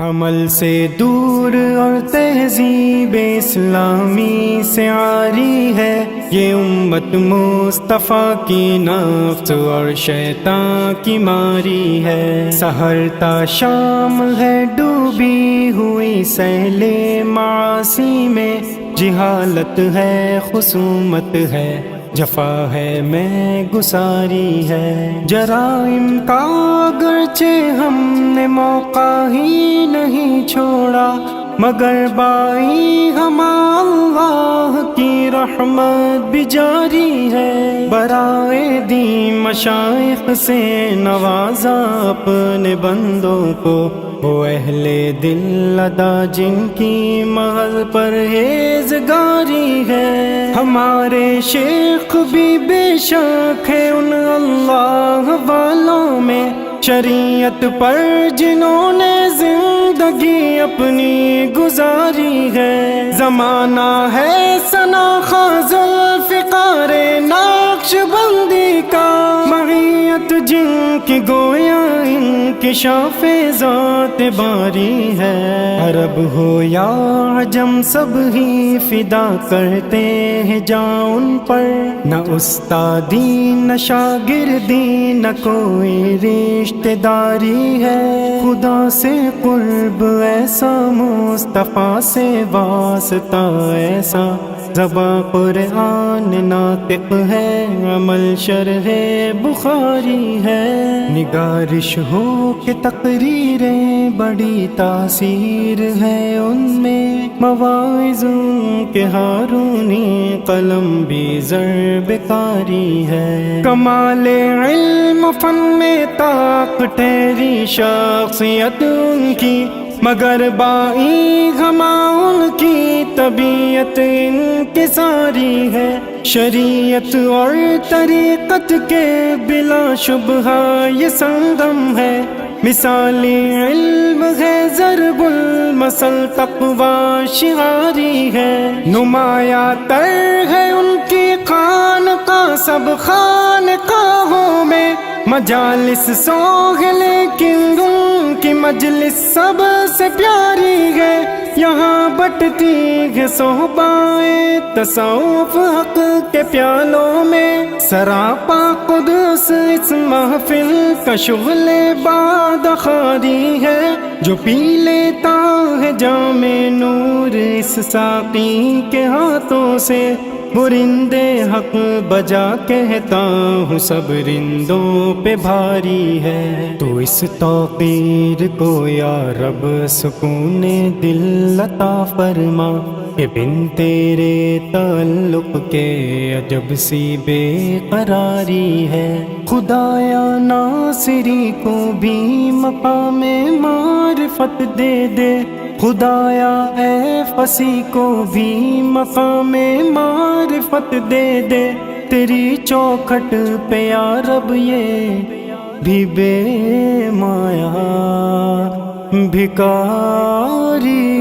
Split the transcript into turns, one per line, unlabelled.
عمل سے دور اور تہذیب اسلامی سے عاری ہے یہ امت مصطفیٰ کی نفس اور شیطان کی ماری ہے۔ سحر تا شام ہے ڈوبی ہوئی سیل معاصی میں، جہالت ہے خصومت ہے جفا ہے میں گساری ہے۔ جرائم کا اگرچہ ہم نے موقع ہی نہیں چھوڑا، مگر بائی ہم اللہ کی رحمت بھی جاری ہے۔ برائے دین مشائخ سے نوازا اپنے بندوں کو، وہ اہل دل ادا جن کی محض پرہیزگاری ہے۔ ہمارے شیخ بھی بے شک ہے ان اللہ والوں میں، شریعت پر جنہوں نے زندگی اپنی گزاری ہے۔ زمانہ ہے سناخا ذوالفقار نقش بندی کا، معیت جن کی گویا انکشاف ذات باری ہے۔ عرب ہو یا عجم سب ہی فدا کرتے ہیں جاں ان پر، نہ استادی نہ شاگردی نہ کوئی رشتہ داری ہے۔ خدا سے قرب ایسا مصطفیٰ سے واسطہ ایسا، زباں قرآن ناطق ہے عمل شرح بخاری ہے۔ نگارش ہو کہ تقریریں بڑی تاثیر ہے ان میں، مواعظ کے ہارونی قلم بھی ضرب کاری ہے۔ کمال علم فن میں طاق ٹھہری شخصیت ان کی، مگر بائی ہما ان کی طبیعت انکساری ہے۔ شریعت اور طریقت کے بلا شبہ یہ سنگم ہے، مثالی علم ہے ضرب المثل تقوی شعاری ہے۔ نمایاں تر ہے ان کی خانقاہ سب خانقاہوں میں، مجالس سو ہے لیکن ان کی مجلس سب سے پیاری ہے۔ یہاں بٹتی ہے صحبائے تصوف حق کے پیالوں میں، سراپا قدس اس محفل کا شغل باد خاری ہے۔ جو پی لیتا ہے جام نور اس ساقی کے ہاتھوں سے، برندے حق بجا کہتا ہوں سب رندوں پہ بھاری ہے۔ تو اس توقیر کو یا رب سکون دل عطا فرما، کہ بن تیرے تعلق کے عجب سی بے قراری ہے۔ خدایا ناصری کو بھی مقام معرفت دے دے، خدایا اے فصیح کو بھی مقام معرفت دے دے، تیری چوکھٹ پہ یا رب یہ بھی بے مایا بھکاری